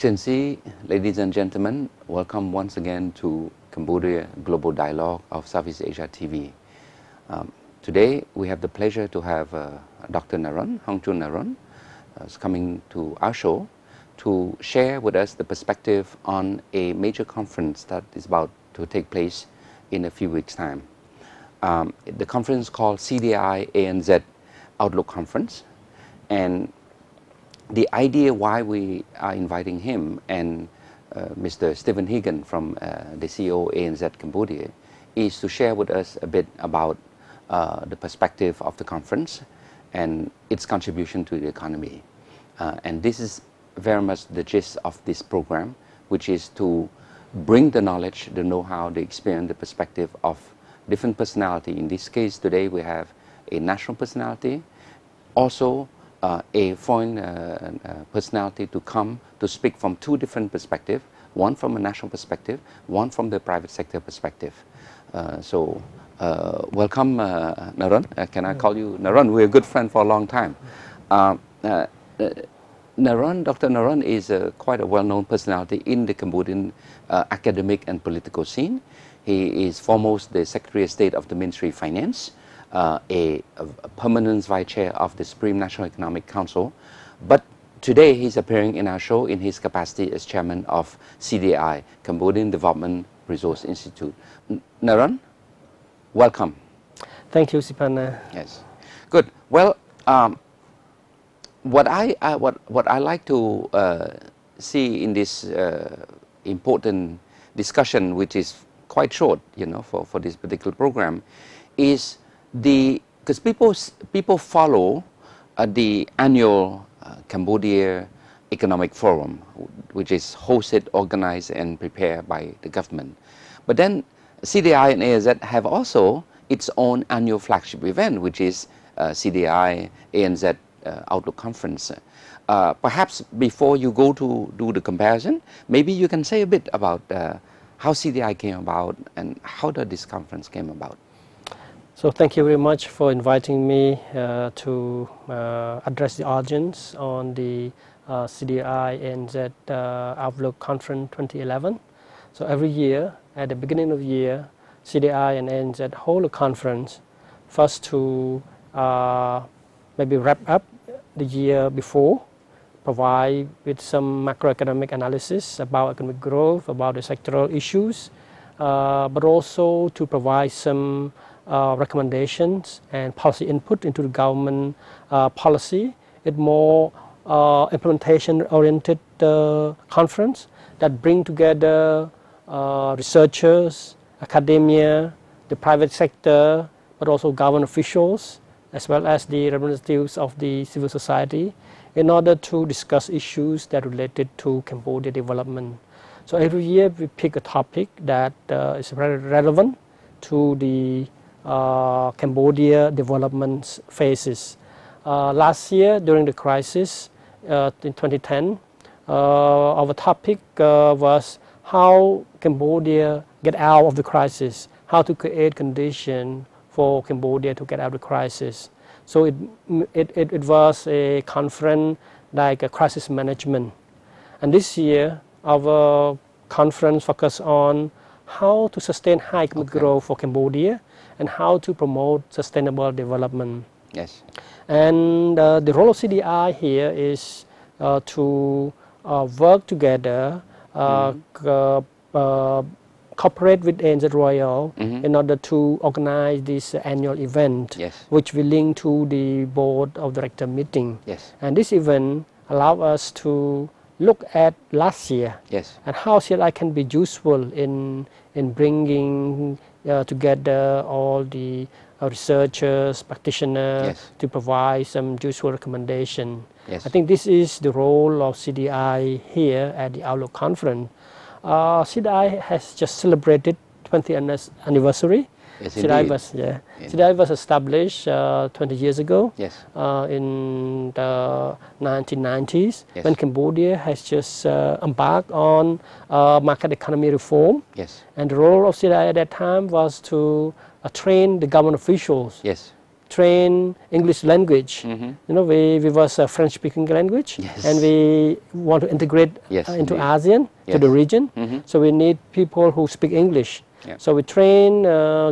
Excellency, ladies and gentlemen, welcome once again to Cambodia Global Dialogue of Southeast Asia TV. Today we have the pleasure to have Dr. Naron, Hongchun Naron, coming to our show to share with us the perspective on a major conference that is about to take place in a few weeks' time. The conference called CDI ANZ Outlook Conference, and the idea why we are inviting him and Mr. Stephen Higgins from the CEO ANZ Cambodia is to share with us a bit about the perspective of the conference and its contribution to the economy. And this is very much the gist of this program, which is to bring the knowledge, the know-how, the experience, the perspective of different personality. In this case today we have a national personality, also a foreign personality to come to speak from two different perspectives, one from a national perspective, one from the private sector perspective. Welcome Naron. Can I call you Naron? We're a good friend for a long time. Naron, Dr. Naron is quite a well-known personality in the Cambodian academic and political scene. He is foremost the Secretary of State of the Ministry of Finance, a permanent vice chair of the Supreme National Economic Council, but today he's appearing in our show in his capacity as chairman of CDI, Cambodian Development Resource Institute. Naron, welcome. Thank you, Siphana. Yes, good. Well, what I like to see in this important discussion, which is quite short, you know, for this particular program, is because people follow the annual Cambodia Economic Forum, which is hosted, organized, and prepared by the government. But then CDI and ANZ have also its own annual flagship event, which is CDI ANZ Outlook Conference. Perhaps before you go to do the comparison, maybe you can say a bit about how CDI came about and how this conference came about. So thank you very much for inviting me to address the audience on the CDI ANZ Outlook Conference 2011. So every year, at the beginning of the year, CDI and ANZ hold a conference first to maybe wrap up the year before, provide with some macroeconomic analysis about economic growth, about the sectoral issues, but also to provide some recommendations and policy input into the government policy. It's more implementation-oriented conference that bring together researchers, academia, the private sector, but also government officials, as well as the representatives of the civil society, in order to discuss issues that are related to Cambodia development. So every year we pick a topic that is very relevant to the Cambodia development phases. Last year, during the crisis in 2010, our topic was how Cambodia get out of the crisis, how to create conditions for Cambodia to get out of the crisis. So it was a conference like a crisis management. And this year, our conference focused on how to sustain high economic growth for Cambodia and how to promote sustainable development. Yes. And the role of CDI here is to work together, cooperate with ANZ Royal in order to organize this annual event, which will link to the board of director meeting. Yes. And this event allows us to look at last year and how CDI can be useful in bringing together all the researchers, practitioners to provide some useful recommendation. I think this is the role of CDI here at the Outlook Conference. CDI has just celebrated 20th anniversary. Yes, CDI was established 20 years ago in the 1990s when Cambodia has just embarked on market economy reform. And the role of CDI at that time was to train the government officials train English language. You know, we was a French-speaking language, and we want to integrate into ASEAN, to the region. So we need people who speak English. So we train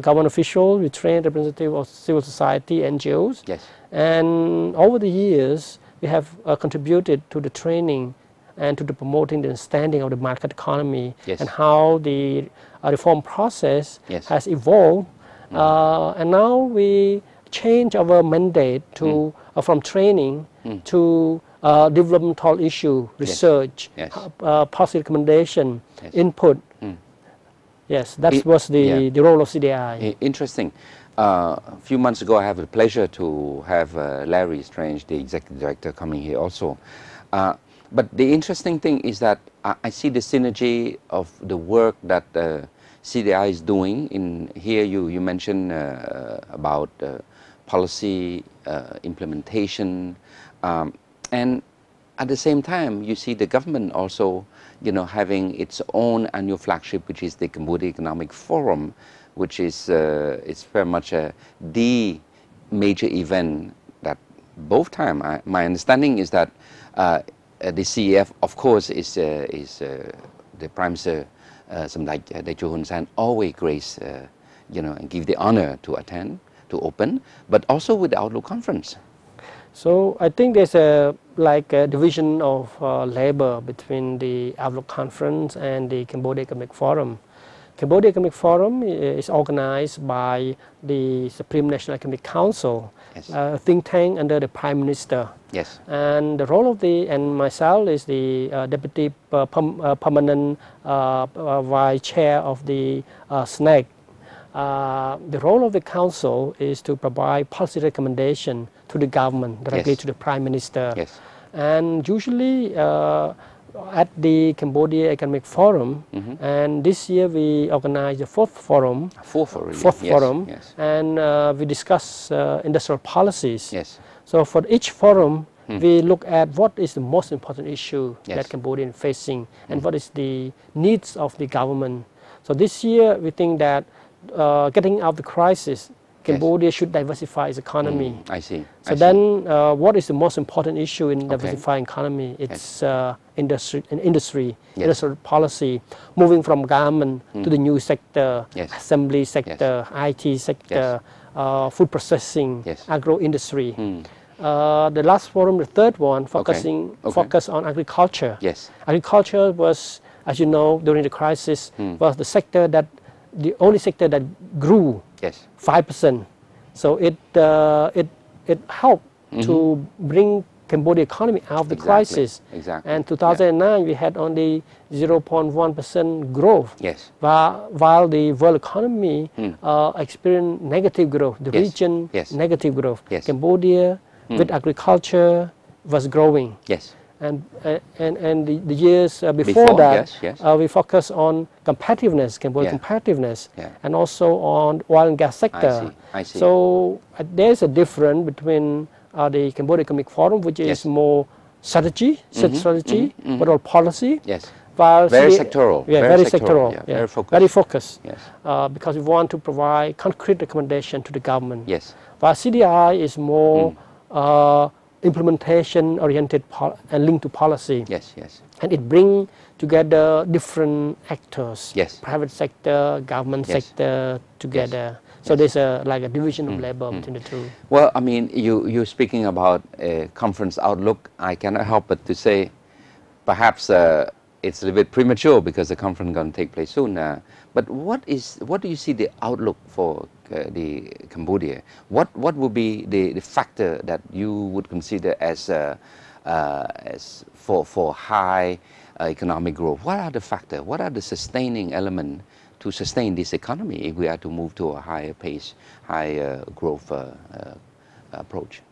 government officials, we train representatives of civil society, NGOs, and over the years we have contributed to the training and to the promoting the understanding of the market economy and how the reform process has evolved. And now we change our mandate to from training to developmental issue, research, policy recommendation, input. Yes, that was the role of CDI. Interesting. A few months ago, I have the pleasure to have Larry Strange, the executive director, coming here also. But the interesting thing is that I see the synergy of the work that CDI is doing. In here, you mentioned about policy implementation, and at the same time, you see the government also, you know, having its own annual flagship, which is the Cambodia Economic Forum, which is it's very much the major event that both time. My understanding is that the CEF, of course, is the Prime Minister, like Dato Hun Sen, always grace, you know, and give the honor to attend, to open, but also with the Outlook Conference. So I think there's a division of labor between the Outlook Conference and the Cambodia Economic Forum. Cambodia Economic Forum is organized by the Supreme National Economic Council, a think tank under the Prime Minister. And the role of and myself is the Deputy Permanent Vice Chair of the SNEC. The role of the Council is to provide policy recommendation to the government, directly to the Prime Minister. And usually at the Cambodia Economic Forum, and this year we organized the fourth forum, and we discuss industrial policies. So for each forum, we look at what is the most important issue that Cambodia is facing, and what is the needs of the government. So this year we think that getting out of the crisis, Cambodia should diversify its economy. I see. So then, what is the most important issue in diversifying economy? It's industry, industrial policy, moving from government to the new sector, assembly sector, IT sector, food processing, agro industry. The last forum, the third one, focus on agriculture. Agriculture was, as you know, during the crisis, was the only sector that grew 5%. So it helped to bring Cambodia economy out of the crisis. And 2009 we had only 0.1% growth. While the world economy experienced negative growth, the region negative growth. Cambodia with agriculture was growing. And the years before that, we focus on competitiveness, Cambodia competitiveness, and also on oil and gas sector. I see. So there's a difference between the Cambodia Economic Forum, which is more strategy, but all policy. While very sectoral. Very sectoral. Very focused. Because we want to provide concrete recommendation to the government. While CDI is more implementation oriented and linked to policy. And it brings together different actors, private sector, government sector together. So there's like a division of labor between the two. Well, I mean, you're speaking about a conference outlook. I cannot help but to say perhaps it's a little bit premature because the conference is going to take place soon. But what do you see the outlook for the Cambodia? What would be the factor that you would consider as for high economic growth? What are the factors? What are the sustaining elements to sustain this economy if we are to move to a higher pace, higher growth approach?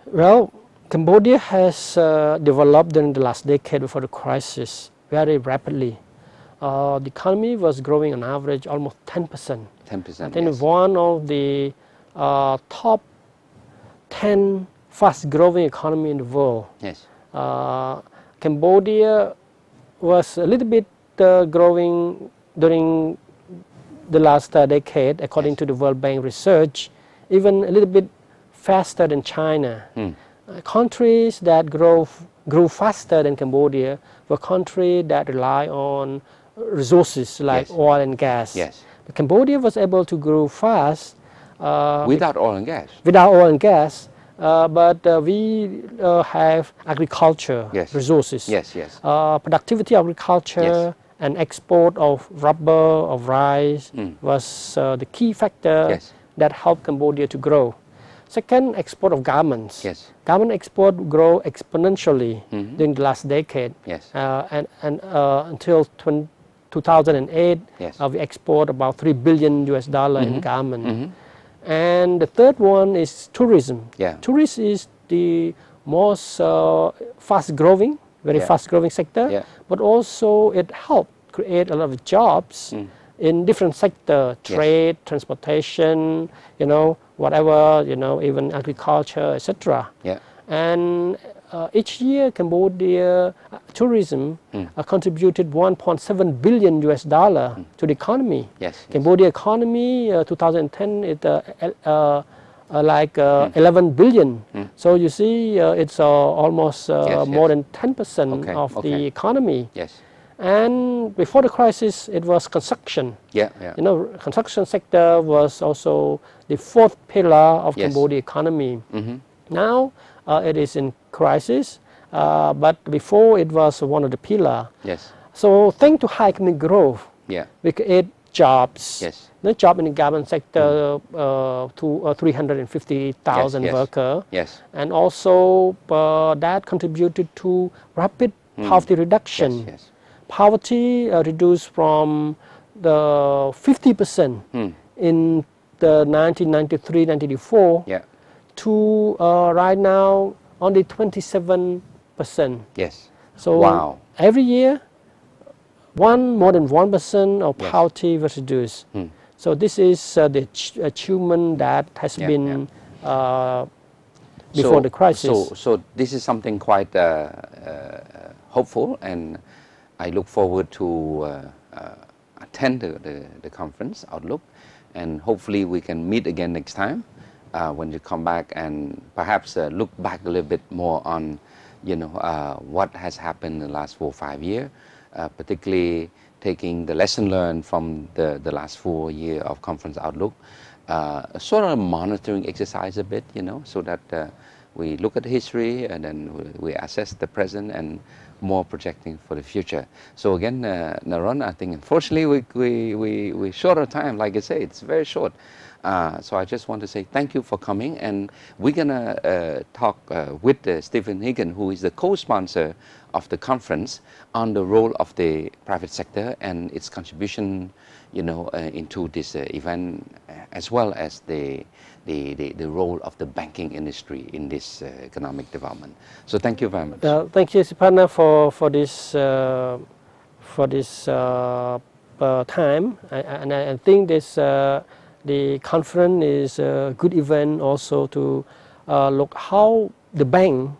Well, Cambodia has developed during the last decade before the crisis very rapidly. The economy was growing on average almost 10%. I think one of the top 10 fast-growing economy in the world. Cambodia was a little bit growing during the last decade, according to the World Bank research, even a little bit faster than China. Countries that grew faster than Cambodia were countries that rely on resources like oil and gas. But Cambodia was able to grow fast without oil and gas. Without oil and gas, but we have agriculture resources. Productivity of agriculture and export of rubber, of rice was the key factor that helped Cambodia to grow. Second, export of garments. Garment export grow exponentially during the last decade. And until 2008, we export about $3 billion in garment. And the third one is tourism. Tourism is the most fast-growing, very fast-growing sector, but also it helped create a lot of jobs in different sectors, trade, transportation, whatever, even agriculture, etc. And each year, Cambodia tourism contributed $1.7 billion to the economy. Cambodia economy 2010 is like 11 billion. So you see, it's almost more than 10% of the economy. And before the crisis, it was construction. Construction sector was also the fourth pillar of Cambodia economy. Now it is in crisis, but before it was one of the pillars. So thanks to high economic growth, we create jobs. The job in the garment sector to 350,000 workers, and also that contributed to rapid poverty reduction. Poverty reduced from the 50% in the 1993-1994 to right now only 27%. So every year, more than 1% of poverty was reduced. So this is the achievement that has been before the crisis. So this is something quite hopeful, and I look forward to attend the conference Outlook, and hopefully we can meet again next time when you come back, and perhaps look back a little bit more on what has happened in the last 4 or 5 years, particularly taking the lesson learned from the last 4 years of Conference Outlook, sort of a monitoring exercise a bit, so that we look at the history and then we assess the present and more projecting for the future. So again, Naron, I think unfortunately we short of time, like I say, it's very short. So I just want to say thank you for coming, and we're gonna talk with Stephen Higgins, who is the co-sponsor of the conference, on the role of the private sector and its contribution, into this event, as well as the role of the banking industry in this economic development. So thank you very much. Thank you, Siphana, for this time, and I think this the conference is a good event also to look how the bank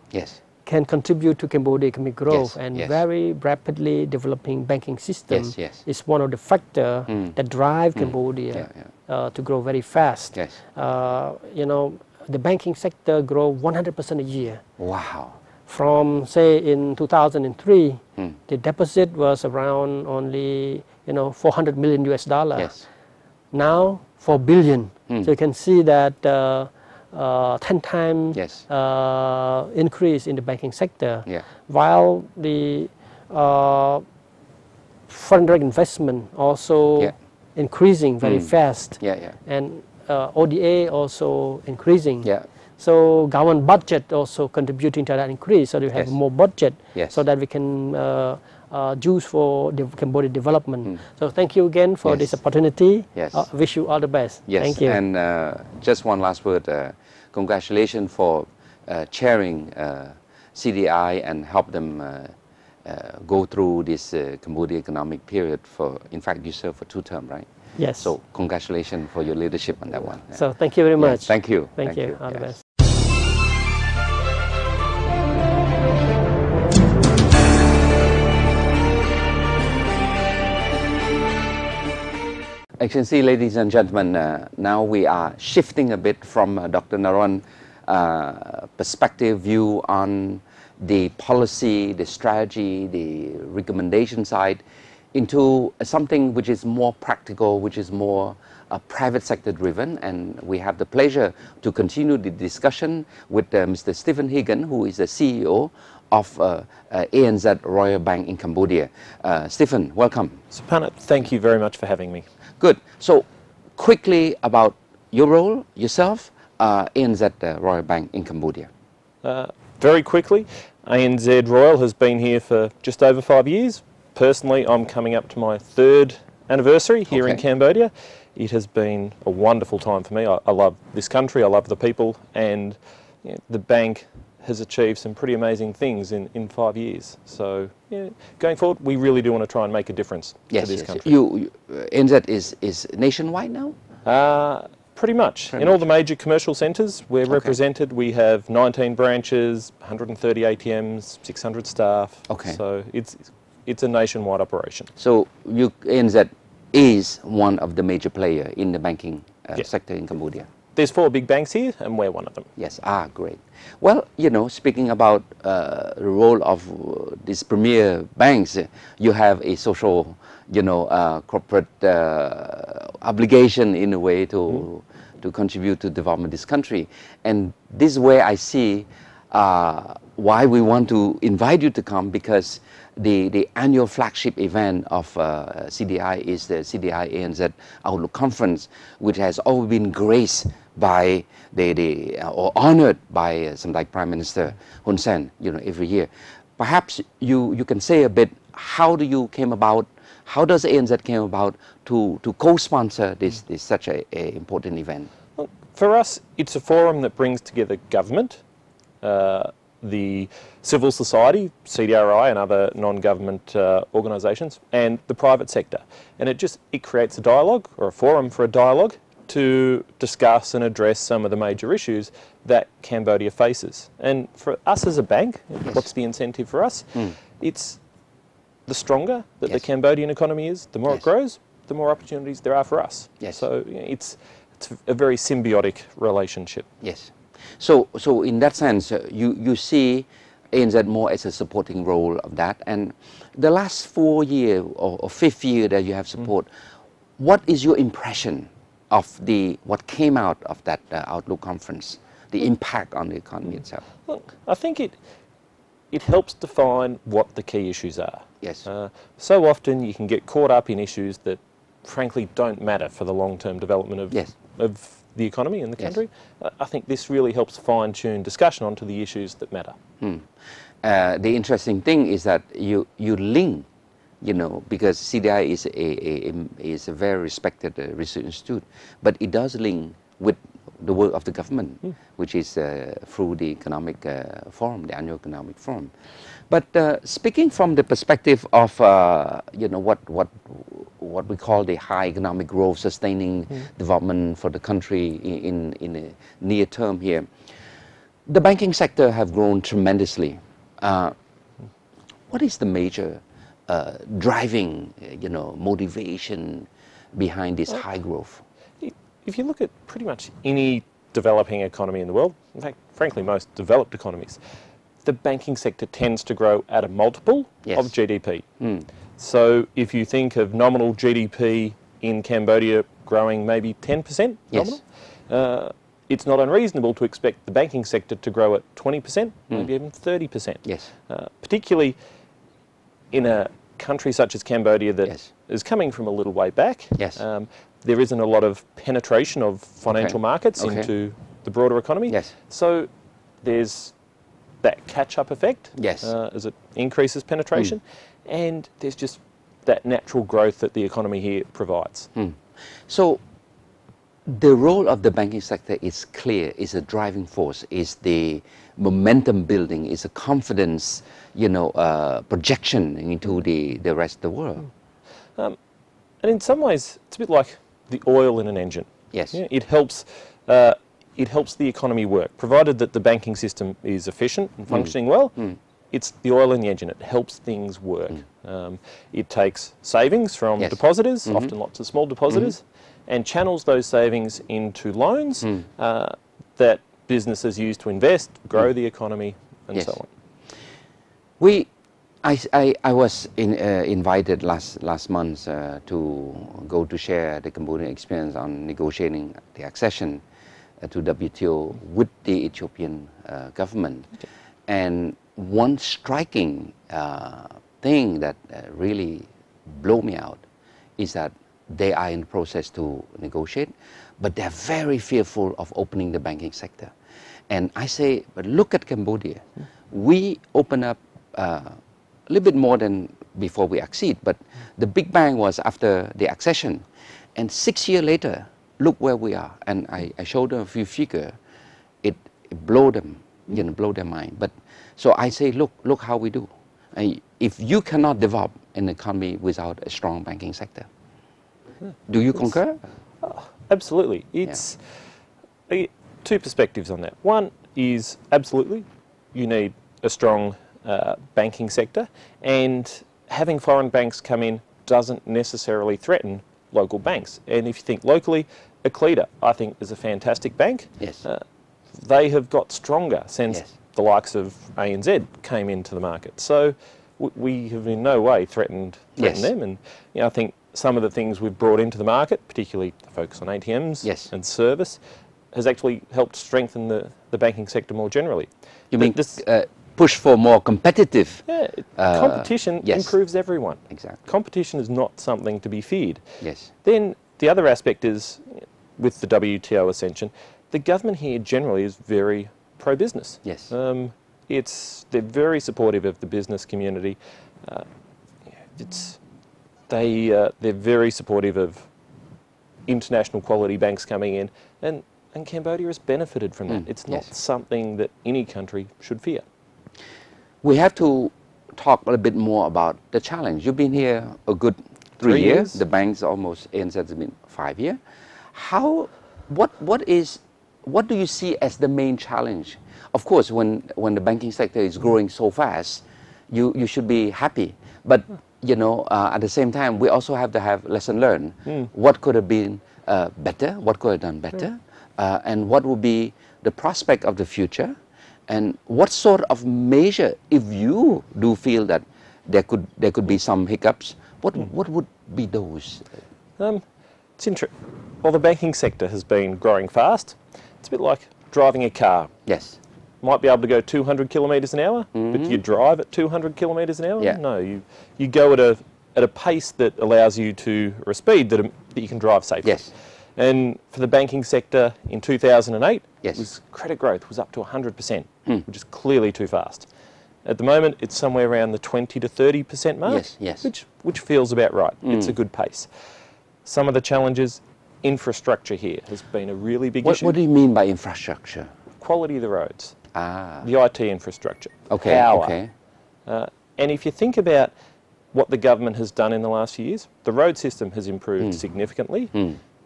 can contribute to Cambodia economic growth, and very rapidly developing banking system is one of the factors that drive Cambodia to grow very fast. The banking sector grow 100% a year. Wow. From, say, in 2003, the deposit was around only $400 million. Now 4 billion. So you can see that 10 times increase in the banking sector, while the foreign direct investment also increasing very fast, and ODA also increasing. So government budget also contributing to that increase, so we have more budget so that we can use for the Cambodia development. So thank you again for this opportunity. Wish you all the best. Thank you. And just one last word. Congratulations for chairing CDI and help them go through this Cambodia economic period. In fact, you served for 2 terms, right? Yes. So congratulations for your leadership on that one. So thank you very much. Thank you. Thank you. All the best. Excellency, ladies and gentlemen, now we are shifting a bit from Dr. Naron perspective view on the policy, the strategy, the recommendation side into something which is more practical, which is more private sector driven, and we have the pleasure to continue the discussion with Mr. Stephen Higgins, who is the CEO of ANZ Royal Bank in Cambodia. Stephen, welcome. Siphana, thank you very much for having me. Good. So quickly about your role, yourself, ANZ Royal Bank in Cambodia. Very quickly, ANZ Royal has been here for just over 5 years. Personally, I'm coming up to my 3rd anniversary here in Cambodia. It has been a wonderful time for me. I love this country, I love the people, and the bank has achieved some pretty amazing things in 5 years. So going forward, we really do want to try and make a difference to this country. ANZ is nationwide now? Pretty much. In all the major commercial centres, we're represented. We have 19 branches, 130 ATMs, 600 staff. So it's a nationwide operation. So ANZ is one of the major players in the banking sector in Cambodia. There's 4 big banks here, and we're one of them. Yes, great. Well, speaking about the role of these premier banks, you have a social, corporate obligation in a way to contribute to development of this country. And this is where I see why we want to invite you to come, because the annual flagship event of CDI is the CDI ANZ Outlook Conference, which has always been graced by or honored by like Prime Minister Hun Sen, every year. Perhaps you can say a bit, how does ANZ came about to co-sponsor this such a important event? Well, for us, it's a forum that brings together government, the civil society, CDRI and other non-government organisations, and the private sector. And it creates a dialogue, or a forum for a dialogue, to discuss and address some of the major issues that Cambodia faces. And for us as a bank, what's the incentive for us? It's the stronger that the Cambodian economy is, the more it grows, the more opportunities there are for us. So it's a very symbiotic relationship. Yes. So in that sense, you see ANZ more as a supporting role of that. And the last 4 years or 5th year that you have support, what is your impression of what came out of that Outlook Conference, the impact on the economy itself? Look, I think it helps define what the key issues are. Yes. So often you can get caught up in issues that frankly don't matter for the long-term development of the economy in the country. I think this really helps fine-tune discussion onto the issues that matter. The interesting thing is that you link, because CDI is a very respected research institute, but it does link with the work of the government, which is through the economic forum, the annual economic forum. But speaking from the perspective of what we call the high economic growth, sustaining development for the country in the near term here, the banking sector have grown tremendously. What is the major driving, motivation behind this high growth? If you look at pretty much any developing economy in the world, in fact, frankly, most developed economies, the banking sector tends to grow at a multiple of GDP. So if you think of nominal GDP in Cambodia growing maybe 10% nominal, it's not unreasonable to expect the banking sector to grow at 20%, maybe even 30%. Particularly in a country such as Cambodia that is coming from a little way back. There isn't a lot of penetration of financial markets into the broader economy. So there's that catch-up effect as it increases penetration, and there's just that natural growth that the economy here provides. So the role of the banking sector is clear, is a driving force, is the momentum building, is a confidence, projection into the rest of the world. And in some ways, it's a bit like the oil in an engine. It helps the economy work, provided that the banking system is efficient and functioning well. it's the oil in the engine. It helps things work. It takes savings from depositors, often lots of small depositors, and channels those savings into loans that businesses use to invest, grow the economy, and so on. I was invited last month to go to share the Cambodian experience on negotiating the accession to WTO with the Ethiopian government. And one striking thing that really blew me out is that they are in the process to negotiate, but they're very fearful of opening the banking sector. And I say, but look at Cambodia. We open up a little bit more than before we accede, but the big bang was after the accession. And 6 years later, look where we are. And I showed them a few figures. It blew them, blow their mind. But so I say, look how we do. If you cannot develop an economy without a strong banking sector, do you concur? Absolutely. It's two perspectives on that. One is absolutely you need a strong banking sector, and having foreign banks come in doesn't necessarily threaten local banks. And if you think locally, Eclida, I think, is a fantastic bank. Yes. They have got stronger since the likes of ANZ came into the market. So we have in no way threatened them. And I think some of the things we've brought into the market, particularly the focus on ATMs and service, has actually helped strengthen the banking sector more generally. You mean push for more competitive? Competition improves everyone. Exactly. Competition is not something to be feared. Yes. Then the other aspect is, with the WTO ascension, the government here generally is very pro-business. Yes. They're very supportive of the business community. They're very supportive of international quality banks coming in, and Cambodia has benefited from that. It's not something that any country should fear. We have to talk a little bit more about the challenge. You've been here a good 3 years. The bank's almost, ANZ has been 5 years. What do you see as the main challenge? Of course, when the banking sector is growing so fast, you should be happy. But at the same time, we also have to have lesson learned. What could have been better? What could have done better? And what would be the prospect of the future? And what sort of measure, if you do feel that there could be some hiccups, what would be those? It's interesting. Well, the banking sector has been growing fast. It's a bit like driving a car. Yes. Might be able to go 200 kilometres an hour, but do you drive at 200 kilometres an hour? Yeah. No, you go at a pace that allows you to, or a speed that you can drive safely. Yes. And for the banking sector in 2008, yes, credit growth was up to 100%, which is clearly too fast. At the moment, it's somewhere around the 20 to 30% mark, which feels about right. It's a good pace. Some of the challenges, infrastructure here has been a really big issue. What do you mean by infrastructure? Quality of the roads, the IT infrastructure, power. And if you think about what the government has done in the last few years, the road system has improved significantly.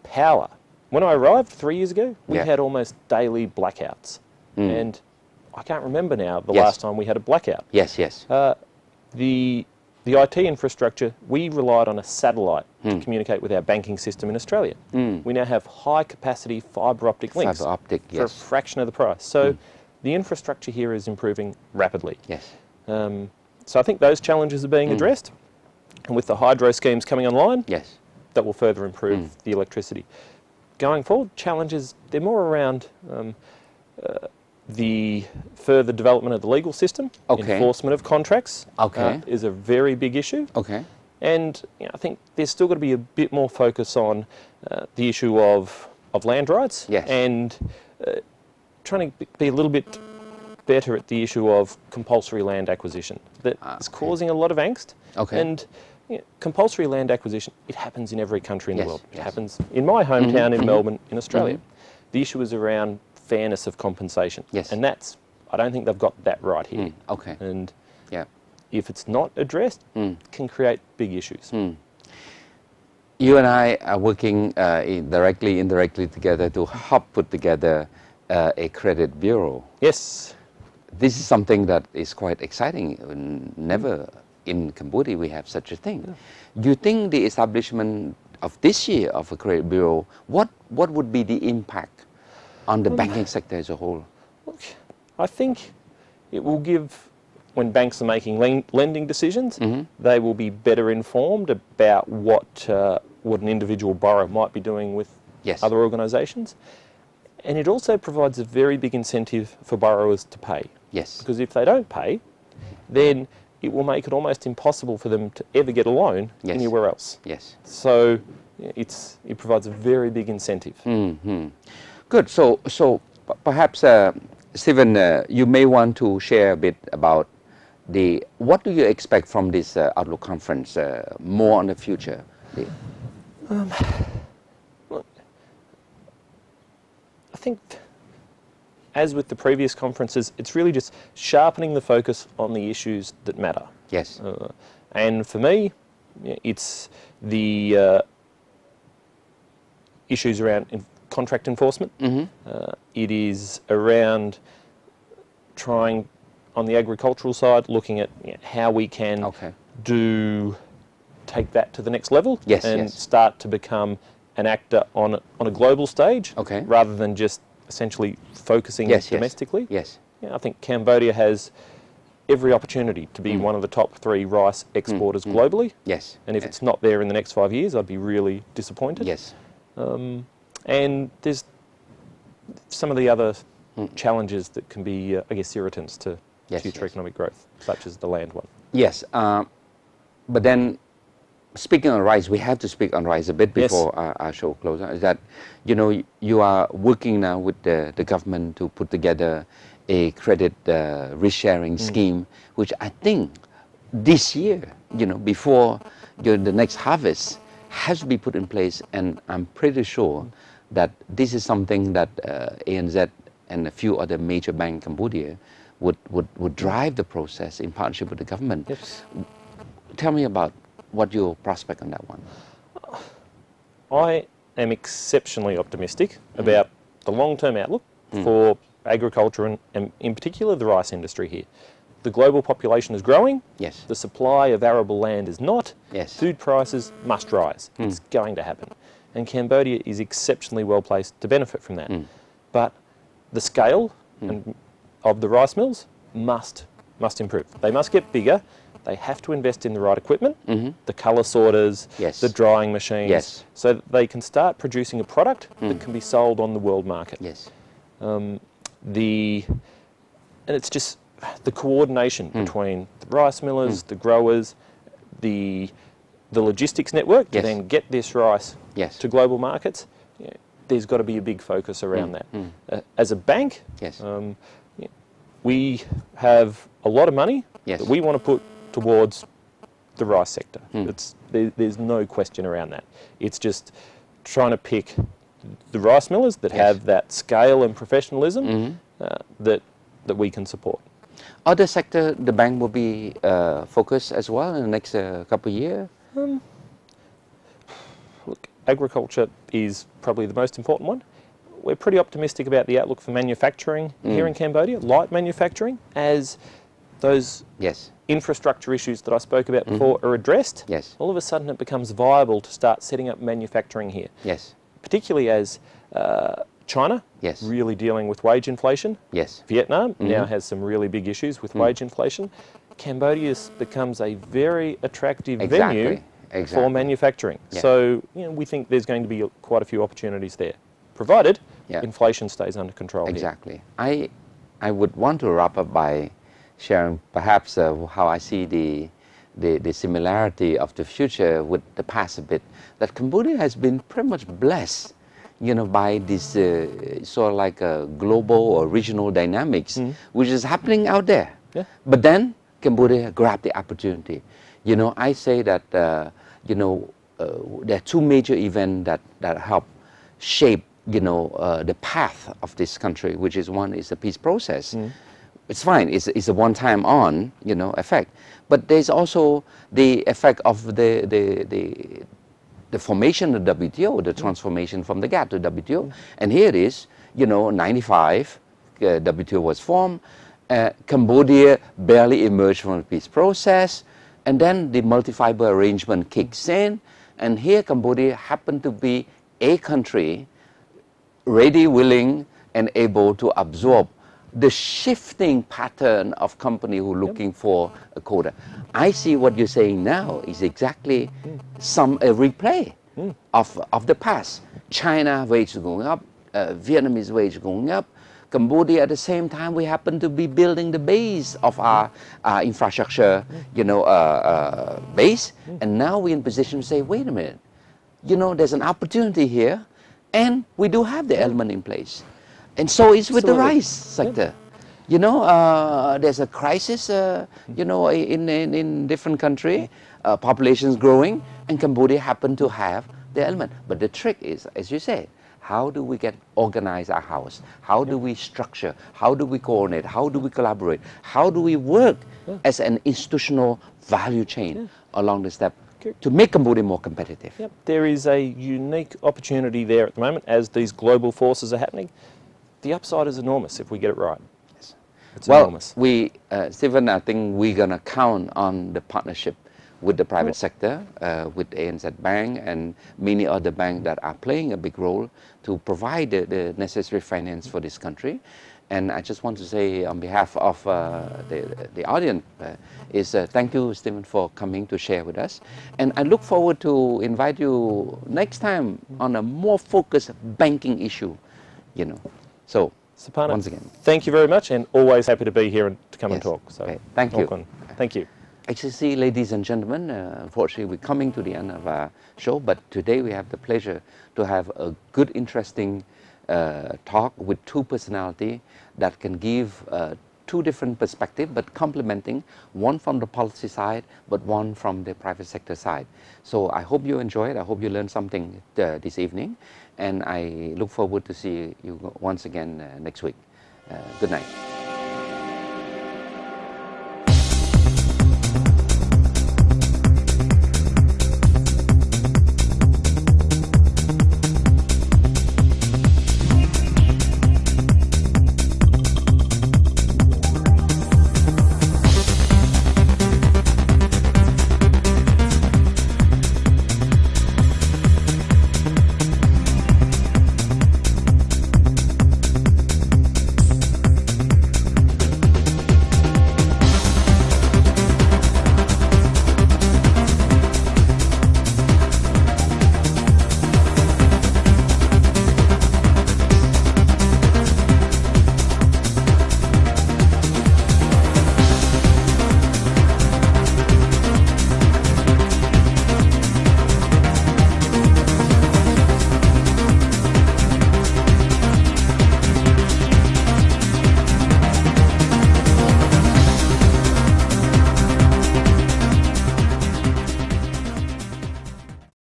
Power. When I arrived 3 years ago, we had almost daily blackouts. And I can't remember now the last time we had a blackout. Yes, yes. The IT infrastructure, we relied on a satellite to communicate with our banking system in Australia. We now have high-capacity fibre optic links for a fraction of the price. So the infrastructure here is improving rapidly. Yes. So I think those challenges are being addressed. And with the hydro schemes coming online, that will further improve the electricity. Going forward, challenges, they're more around the further development of the legal system. Enforcement of contracts is a very big issue. And I think there's still got to be a bit more focus on the issue of land rights and trying to be a little bit better at the issue of compulsory land acquisition. That is causing a lot of angst. And compulsory land acquisition, it happens in every country in the world. It happens in my hometown in Melbourne, in Australia. The issue is around fairness of compensation. And that's, I don't think they've got that right here. And if it's not addressed, it can create big issues. You and I are working directly, indirectly together to help put together a credit bureau. Yes. this is something that is quite exciting. Never in Cambodia we have such a thing. Yeah. Do you think the establishment of this year of a credit bureau, what would be the impact on the banking sector as a whole? Look, I think it will give, when banks are making lending decisions, they will be better informed about what an individual borrower might be doing with other organisations. And it also provides a very big incentive for borrowers to pay. Yes. Because if they don't pay, then it will make it almost impossible for them to ever get a loan anywhere else. Yes. So it provides a very big incentive. Good. So perhaps, Stephen, you may want to share a bit about what do you expect from this Outlook conference, more on the future? Look, I think, as with the previous conferences, it's really just sharpening the focus on the issues that matter. Yes. And for me, it's the issues around contract enforcement. It is around trying, on the agricultural side, looking at how we can take that to the next level and start to become an actor on a global stage, rather than just essentially focusing domestically. Yes. I think Cambodia has every opportunity to be one of the top 3 rice exporters globally. Yes. And if it's not there in the next 5 years, I'd be really disappointed. Yes. And there's some of the other challenges that can be, I guess, irritants to future economic growth, such as the land one. Yes. But then, speaking on rice, we have to speak on rice a bit before our show closes. Is that, you are working now with the government to put together a credit risk sharing scheme, which I think this year, before the next harvest, has to be put in place. And I'm pretty sure that this is something that ANZ and a few other major banks in Cambodia would drive the process in partnership with the government. Yes. Tell me about what your prospect on that one. I am exceptionally optimistic about the long-term outlook for agriculture and in particular the rice industry here. The global population is growing. Yes. The supply of arable land is not. Yes. Food prices must rise. It's going to happen. And Cambodia is exceptionally well placed to benefit from that. But the scale of the rice mills must improve. They must get bigger. They have to invest in the right equipment, the colour sorters, the drying machines, so that they can start producing a product that can be sold on the world market. Yes. And it's just the coordination between the rice millers, the growers, the logistics network to then get this rice to global markets. There's got to be a big focus around that. As a bank, we have a lot of money that we want to put towards the rice sector. There's no question around that. It's just trying to pick the rice millers that have that scale and professionalism that we can support. Other sector, the bank will be focused as well in the next couple of years? Look, agriculture is probably the most important one. We're pretty optimistic about the outlook for manufacturing here in Cambodia, light manufacturing, as those infrastructure issues that I spoke about before are addressed. All of a sudden it becomes viable to start setting up manufacturing here. Particularly as China really dealing with wage inflation. Vietnam now has some really big issues with wage inflation. Cambodia becomes a very attractive venue for manufacturing. So we think there's going to be quite a few opportunities there, provided inflation stays under control. Exactly. I would want to wrap up by sharing perhaps how I see the similarity of the future with the past a bit. That Cambodia has been pretty much blessed, by this sort of like a global or regional dynamics, which is happening out there. But then Cambodia grabbed the opportunity. I say that there are 2 major events that help shape the path of this country, which is one is the peace process. It's fine. It's a one-time on, effect. But there's also the effect of the formation of the WTO, the transformation from the GATT to WTO. And here it is, 95, WTO was formed, Cambodia barely emerged from the peace process, and then the multi-fiber arrangement kicks in, and here Cambodia happened to be a country ready, willing, and able to absorb the shifting pattern of company who are looking for a quota. I see what you're saying now is exactly a replay of the past. China wage going up, Vietnamese wage going up. Cambodia at the same time, we happen to be building the base of our infrastructure, base, and now we're in position to say, wait a minute, there's an opportunity here, and we do have the element in place. And so it's with the rice sector. There's a crisis, in different countries, populations growing, and Cambodia happen to have the element. But the trick is, as you said, how do we organize our house? How do we structure? How do we coordinate? How do we collaborate? How do we work as an institutional value chain along the step to make Cambodia more competitive? Yep. There is a unique opportunity there at the moment as these global forces are happening. The upside is enormous if we get it right. Yes. It's enormous. Stephen, I think we're going to count on the partnership with the private sector, with ANZ Bank and many other banks that are playing a big role to provide the necessary finance for this country. And I just want to say on behalf of the audience, thank you, Stephen, for coming to share with us. And I look forward to invite you next time on a more focused banking issue, So, Siphana, once again, thank you very much, and always happy to be here and to come and talk. So, okay. Thank you. Thank you. HCC, ladies and gentlemen, unfortunately we're coming to the end of our show, but today we have the pleasure to have a good, interesting talk with two personalities that can give two different perspectives, but complementing, one from the policy side, but one from the private sector side. So I hope you enjoy it. I hope you learned something this evening, and I look forward to see you once again next week. Good night.